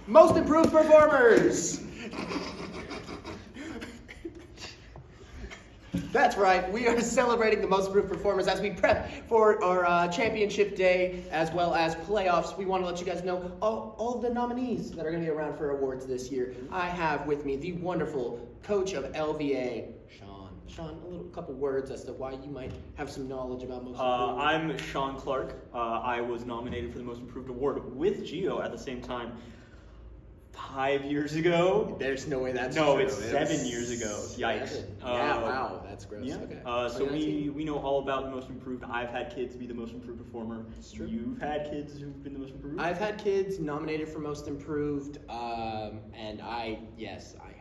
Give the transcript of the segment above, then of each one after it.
Most improved performers! That's right, we are celebrating the most improved performers as we prep for our championship day as well as playoffs. We want to let you guys know all of the nominees that are going to be around for awards this year. I have with me the wonderful coach of LVA, Sean. Sean, a couple words as to why you might have some knowledge about most improved. I'm Sean Clark. I was nominated for the Most Improved Award with Gio at the same time 5 years ago. There's no way that's No, true. it's 7 years ago. Yikes. Yeah, wow, that's gross. Yeah. Okay. So we know all about the most improved. I've had kids be the most improved performer. It's true. You've had kids who've been the most improved? I've had kids nominated for most improved, and I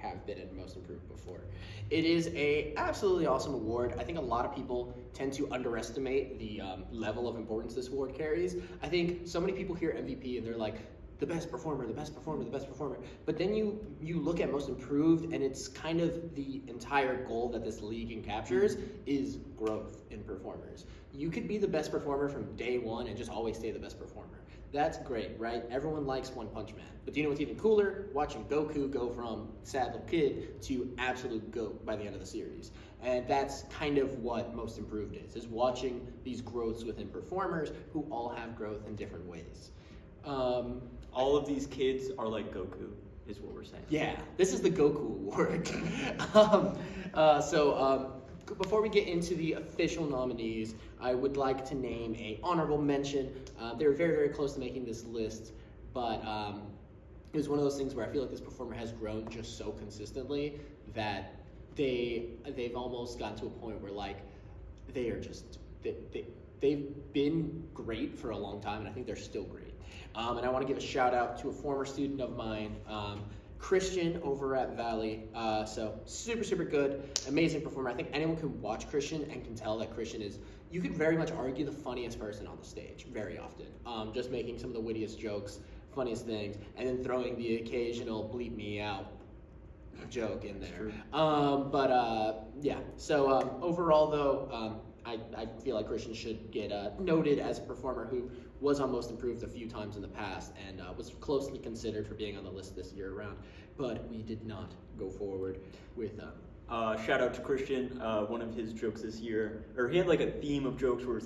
have been in most improved before. It is a absolutely awesome award. I think a lot of people tend to underestimate the level of importance this award carries. I think so many people hear MVP and they're like, the best performer, the best performer, the best performer. But then you look at most improved and it's kind of the entire goal that this league encaptures is growth in performers. You could be the best performer from day one and just always stay the best performer. That's great, right? Everyone likes One Punch Man. But do you know what's even cooler? Watching Goku go from sad little kid to absolute GOAT by the end of the series. And that's kind of what most improved is watching these growths within performers who all have growth in different ways. All of these kids are like Goku, is what we're saying. Yeah, this is the Goku Award. Before we get into the official nominees, I would like to name a honorable mention. They were very, very close to making this list, but it was one of those things where I feel like this performer has grown just so consistently that they've almost gotten to a point where like they are just they've been great for a long time, and I think they're still great. And I want to give a shout out to a former student of mine, Christian over at Valley. So super, super good, amazing performer. I think anyone can watch Christian and can tell that Christian is, you could very much argue, the funniest person on the stage very often. Just making some of the wittiest jokes, funniest things, and then throwing the occasional bleep me out joke in there. Overall though, I feel like Christian should get noted as a performer who was on Most Improved a few times in the past and was closely considered for being on the list this year around, but we did not go forward with Shout out to Christian. One of his jokes this year, or he had like a theme of jokes where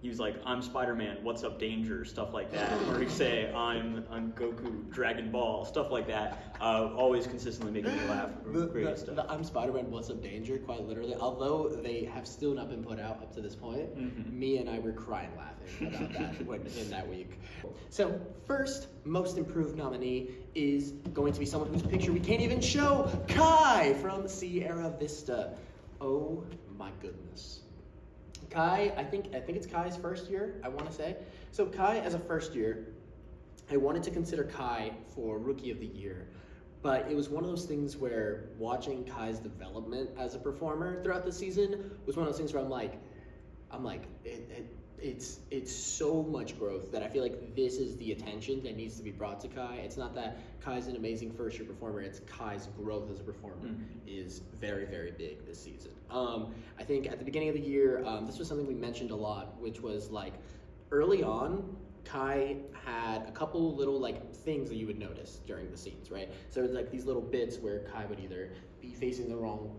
he was like, I'm Spider-Man, what's up danger, stuff like that. Or he'd say, I'm Goku, Dragon Ball, stuff like that. Always consistently making me laugh. Great stuff. The I'm Spider-Man, what's up danger, quite literally, although they have still not been put out up to this point, me and I were crying laughing about that in that week. So first most improved nominee is going to be someone whose picture we can't even show, Kai from Sierra Vista. Oh my goodness. Kai, I think it's Kai's first year, I want to say. So Kai, as a first year, I wanted to consider Kai for Rookie of the Year, but it was one of those things where watching Kai's development as a performer throughout the season was one of those things where I'm like, it's so much growth that I feel like this is the attention that needs to be brought to Kai. It's not that Kai's an amazing first-year performer, it's Kai's growth as a performer is very, very big this season. I think at the beginning of the year, this was something we mentioned a lot, which was like early on, Kai had a couple little like things that you would notice during the scenes, right? So it's like these little bits where Kai would either be facing the wrong,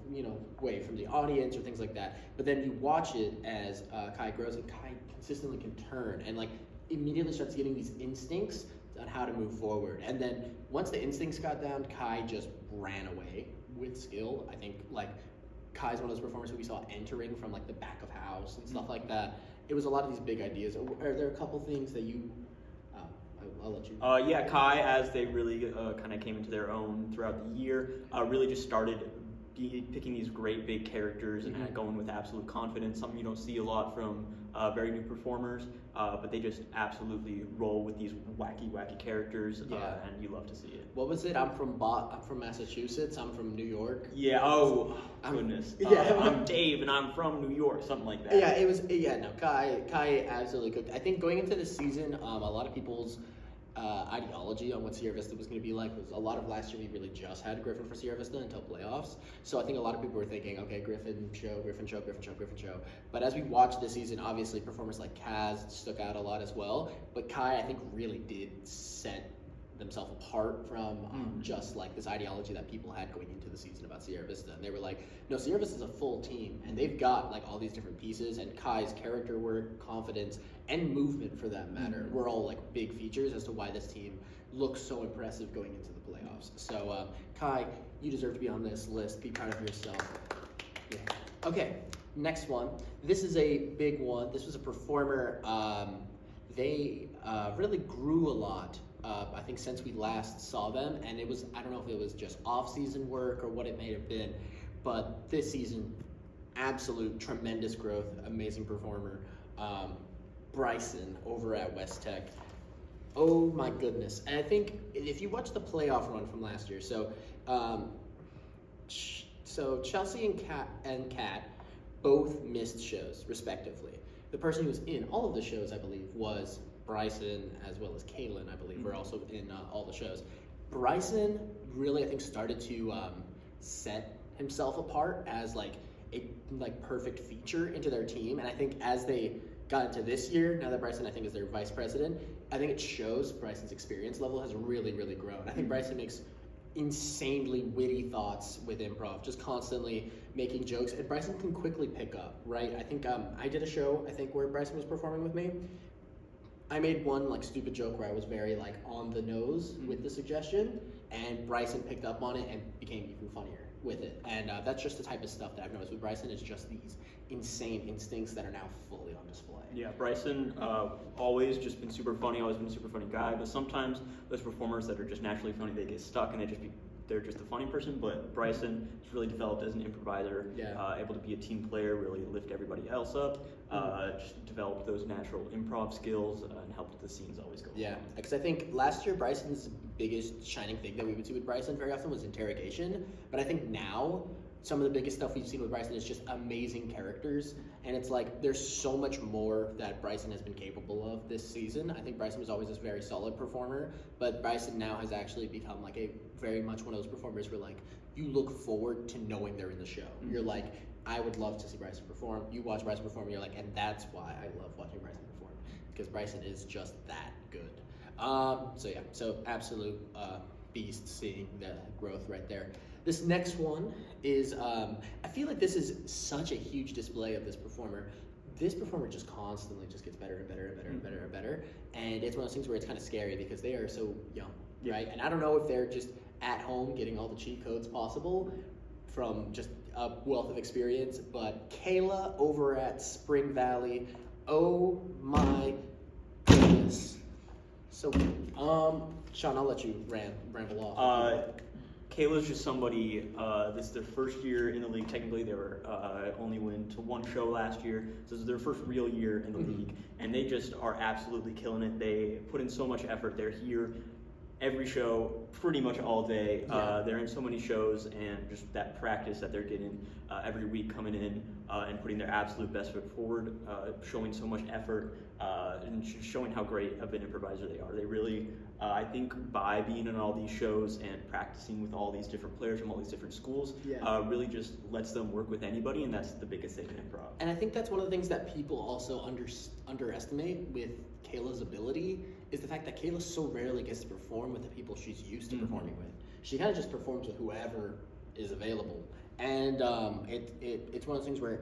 way from the audience or things like that. But then you watch it as Kai grows, and Kai consistently can turn and like immediately starts getting these instincts on how to move forward. And then once the instincts got down, Kai just ran away with skill. I think like Kai's one of those performers who we saw entering from like the back of house and stuff like that. It was a lot of these big ideas. Are there a couple things that you? I'll let you. Kai, as they really kind of came into their own throughout the year, really just started picking these great big characters and going with absolute confidence. Something you don't see a lot from very new performers, but they just absolutely roll with these wacky characters, and you love to see it. What was it? I'm from Massachusetts. I'm from New York. Yeah. Oh, goodness. I'm Dave, and I'm from New York. Something like that. Yeah. It was. Yeah. No. Kai absolutely cooked. I think going into this season, a lot of people's ideology on what Sierra Vista was going to be like was a lot of last year we really just had Griffin for Sierra Vista until playoffs. So I think a lot of people were thinking, okay, Griffin show. But as we watched this season, obviously performers like Kaz stuck out a lot as well. But Kai, I think, really did set themselves apart from just like this ideology that people had going into the season about Sierra Vista. And they were like, no, Sierra Vista is a full team, and they've got like all these different pieces, and Kai's character work, confidence, and movement for that matter were all like big features as to why this team looks so impressive going into the playoffs. So Kai, you deserve to be on this list. Be proud of yourself. Yeah. Okay, next one. This is a big one. This was a performer. They really grew a lot, I think, since we last saw them. And it was, I don't know if it was just off-season work or what it may have been, but this season, absolute tremendous growth, amazing performer. Bryson over at West Tech. Oh my goodness. And I think if you watch the playoff run from last year, so Chelsea and Kat both missed shows, respectively. The person who was in all of the shows, I believe, was Bryson, as well as Kaylin, I believe, were also in all the shows. Bryson really, I think, started to set himself apart as like a perfect feature into their team. And I think as they got into this year, now that Bryson, I think, is their vice president, I think it shows Bryson's experience level has really, really grown. I think Bryson makes insanely witty thoughts with improv, just constantly making jokes, and Bryson can quickly pick up, right? I think I did a show, I think, where Bryson was performing with me. I made one like stupid joke where I was very like on the nose with the suggestion, and Bryson picked up on it and became even funnier with it. And that's just the type of stuff that I've noticed with Bryson, is just these insane instincts that are now fully on display. Yeah, Bryson, always just been super funny, always been a super funny guy, but sometimes those performers that are just naturally funny, they get stuck and they're just a funny person. But Bryson has really developed as an improviser, able to be a team player, really lift everybody else up, just develop those natural improv skills, and help the scenes always go Yeah, because I think last year Bryson's biggest shining thing that we would see with Bryson very often was interrogation, but I think now some of the biggest stuff we've seen with Bryson is just amazing characters, and it's like there's so much more that Bryson has been capable of this season. I think Bryson was always this very solid performer, but Bryson now has actually become like a very much one of those performers where like you look forward to knowing they're in the show. You're like, I would love to see Bryson perform. You watch Bryson perform, and you're like, and that's why I love watching Bryson perform, because Bryson is just that good. So absolute beast, seeing the growth right there. This next one is, I feel like this is such a huge display of this performer. This performer just constantly just gets better and better and better and better and better. And it's one of those things where it's kind of scary because they are so young, right? And I don't know if they're just at home getting all the cheat codes possible from just a wealth of experience, but Kayla over at Spring Valley, oh my goodness. So, Sean, I'll let you ramble off. Kayla's just somebody, this is their first year in the league. Technically, they were only went to one show last year. So this is their first real year in the league. And they just are absolutely killing it. They put in so much effort. They're here every show, pretty much all day. They're in so many shows, and just that practice that they're getting every week, coming in and putting their absolute best foot forward, showing so much effort, and showing how great of an improviser they are. They really, I think, by being in all these shows and practicing with all these different players from all these different schools, really just lets them work with anybody, and that's the biggest thing in improv. And I think that's one of the things that people also underestimate with Kayla's ability, is the fact that Kayla so rarely gets to perform with the people she's used to performing with. She kind of just performs with whoever is available. And it's one of those things where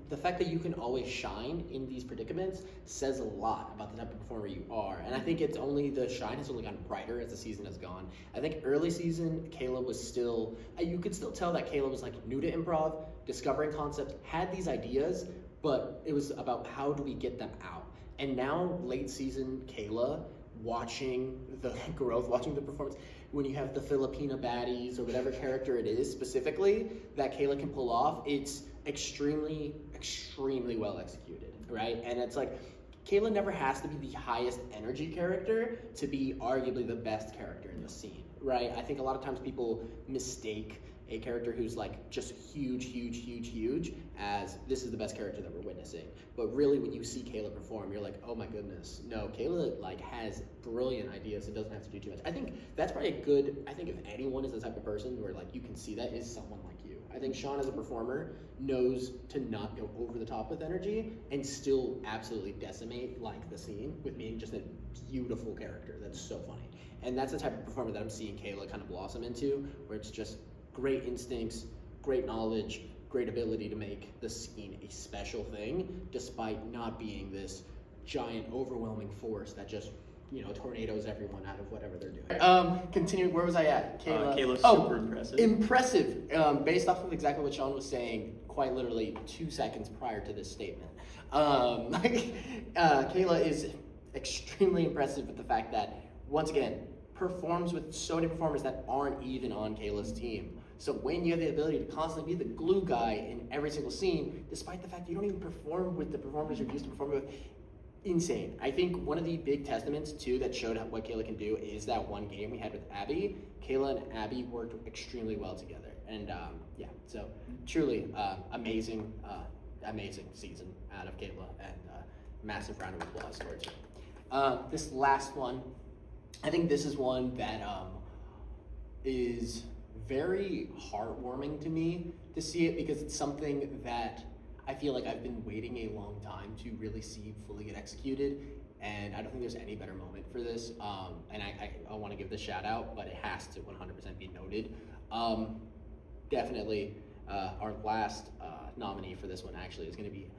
the fact that you can always shine in these predicaments says a lot about the type of performer you are. And I think the shine has only gotten brighter as the season has gone. I think early season, Kayla was still, you could still tell that Kayla was like new to improv, discovering concepts, had these ideas, but it was about how do we get them out. And now, late season Kayla, watching the growth, watching the performance, when you have the Filipina baddies or whatever character it is specifically that Kayla can pull off, it's extremely, extremely well executed, right? And it's like, Kayla never has to be the highest energy character to be arguably the best character in the scene, right? I think a lot of times people mistake a character who's like just huge as this is the best character that we're witnessing. But really, when you see Kayla perform, you're like, oh my goodness, no, Kayla like has brilliant ideas and doesn't have to do too much. I think that's probably I think if anyone is the type of person where like you can see that is someone like you. I think Sean as a performer knows to not go over the top with energy and still absolutely decimate like the scene with being just a beautiful character that's so funny. And that's the type of performer that I'm seeing Kayla kind of blossom into, where it's just great instincts, great knowledge, great ability to make the scene a special thing, despite not being this giant, overwhelming force that just, tornadoes everyone out of whatever they're doing. Continuing, where was I at? Kayla. Kayla's super impressive. Impressive. Based off of exactly what Sean was saying, quite literally 2 seconds prior to this statement. Kayla is extremely impressive with the fact that, once again, performs with so many performers that aren't even on Kayla's team. So when you have the ability to constantly be the glue guy in every single scene, despite the fact you don't even perform with the performers you're used to performing with, insane. I think one of the big testaments too that showed what Kayla can do is that one game we had with Abby. Kayla and Abby worked extremely well together, and so truly amazing season out of Kayla, and massive round of applause towards her. This last one, I think this is one that is very heartwarming to me to see it, because it's something that I feel like I've been waiting a long time to really see fully get executed, and I don't think there's any better moment for this. And I want to give this shout out, but it has to 100% be noted. Definitely, our last nominee for this one actually is going to be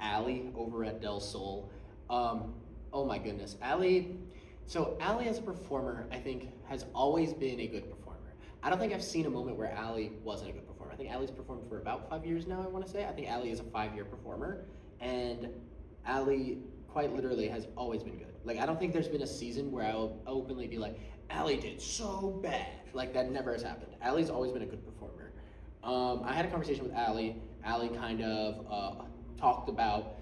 Allie over at Del Sol. Oh my goodness, Allie. So Allie as a performer, I think, has always been a good performer. I don't think I've seen a moment where Allie wasn't a good performer. I think Allie's performed for about 5 years now, I want to say. I think Allie is a 5-year performer, and Allie quite literally has always been good. Like, I don't think there's been a season where I'll openly be like, Allie did so bad. Like, that never has happened. Allie's always been a good performer. I had a conversation with Allie. Allie kind of talked about,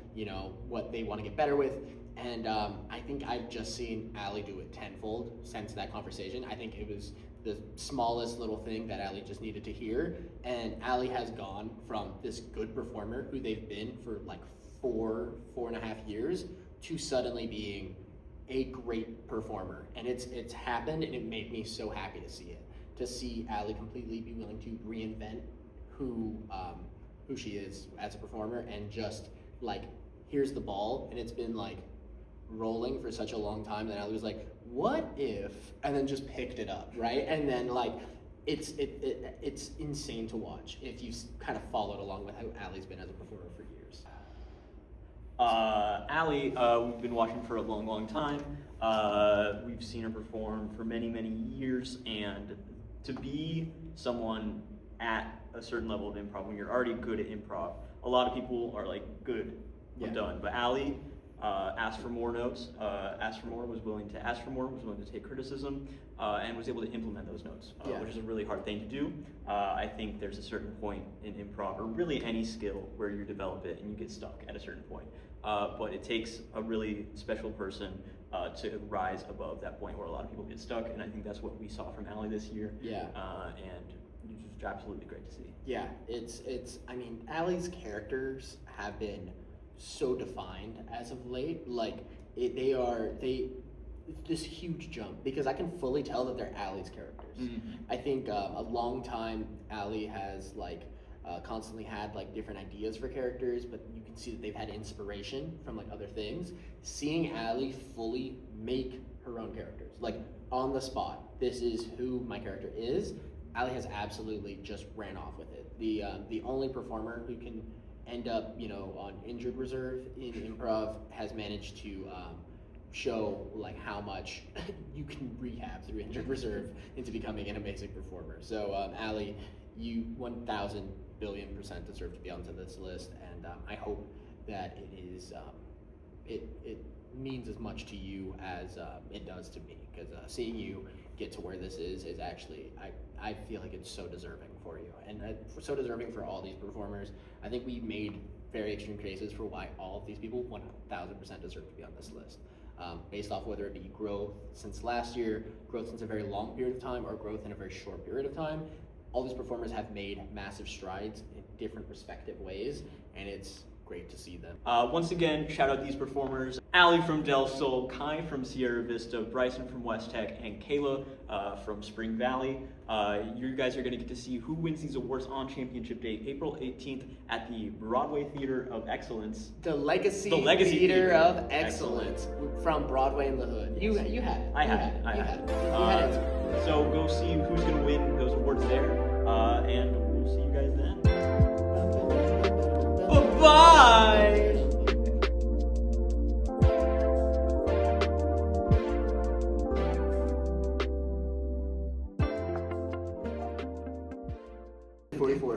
what they want to get better with, and I think I've just seen Allie do it tenfold since that conversation. I think it was the smallest little thing that Allie just needed to hear, and Allie has gone from this good performer who they've been for like 4.5 years to suddenly being a great performer, and it's happened, and it made me so happy to see it, to see Allie completely be willing to reinvent who she is as a performer, and just like, here's the ball, and it's been like rolling for such a long time that Allie was like, what if, and then just picked it up, right? And then like, it's insane to watch if you kind of followed along with how Allie's been as a performer for years. Allie, we've been watching for a long time. We've seen her perform for many years, and to be someone at a certain level of improv, when you're already good at improv, a lot of people are like, good, I'm done. But Allie asked for more notes, was willing to ask for more, was willing to take criticism, and was able to implement those notes, which is a really hard thing to do. I think there's a certain point in improv, or really any skill, where you develop it and you get stuck at a certain point. But it takes a really special person to rise above that point where a lot of people get stuck, and I think that's what we saw from Allie this year. And it's absolutely great to see. Yeah, I mean, Allie's characters have been so defined as of late. Like, this huge jump, because I can fully tell that they're Allie's characters. Mm-hmm. I think a long time Allie has like constantly had like different ideas for characters, but you can see that they've had inspiration from like other things. Seeing Allie fully make her own characters, like on the spot, this is who my character is. Allie has absolutely just ran off with it. The only performer who can end up, on injured reserve in improv has managed to show like how much you can rehab through injured reserve into becoming an amazing performer. So Allie, you 1,000 billion% deserve to be onto this list, and I hope that it is it means as much to you as it does to me, because seeing you get to where this is actually, I feel like it's so deserving for you, and so deserving for all these performers. I think we made very extreme cases for why all of these people 1,000% deserve to be on this list, based off whether it be growth since last year, growth since a very long period of time, or growth in a very short period of time. All these performers have made massive strides in different respective ways, and it's great to see them. Once again, shout out these performers: Ali from Del Sol, Kai from Sierra Vista, Bryson from West Tech, and Kayla from Spring Valley. You guys are going to get to see who wins these awards on Championship Day, April 18th, at the Broadway Theater of Excellence. The Legacy Theater of Excellence from Broadway in the Hood. Yes. You had it. I had it. You had it. So go see who's going to win those awards there, and we'll see you guys then. Bye-bye!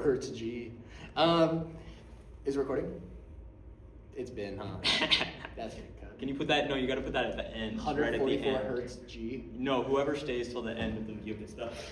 Hertz G. Is it recording? It's been, huh? That's your cut. Can you put that? No, you got to put that at the end. Right at the 144 end. Hertz G. No, whoever stays till the end of the video gets stuff.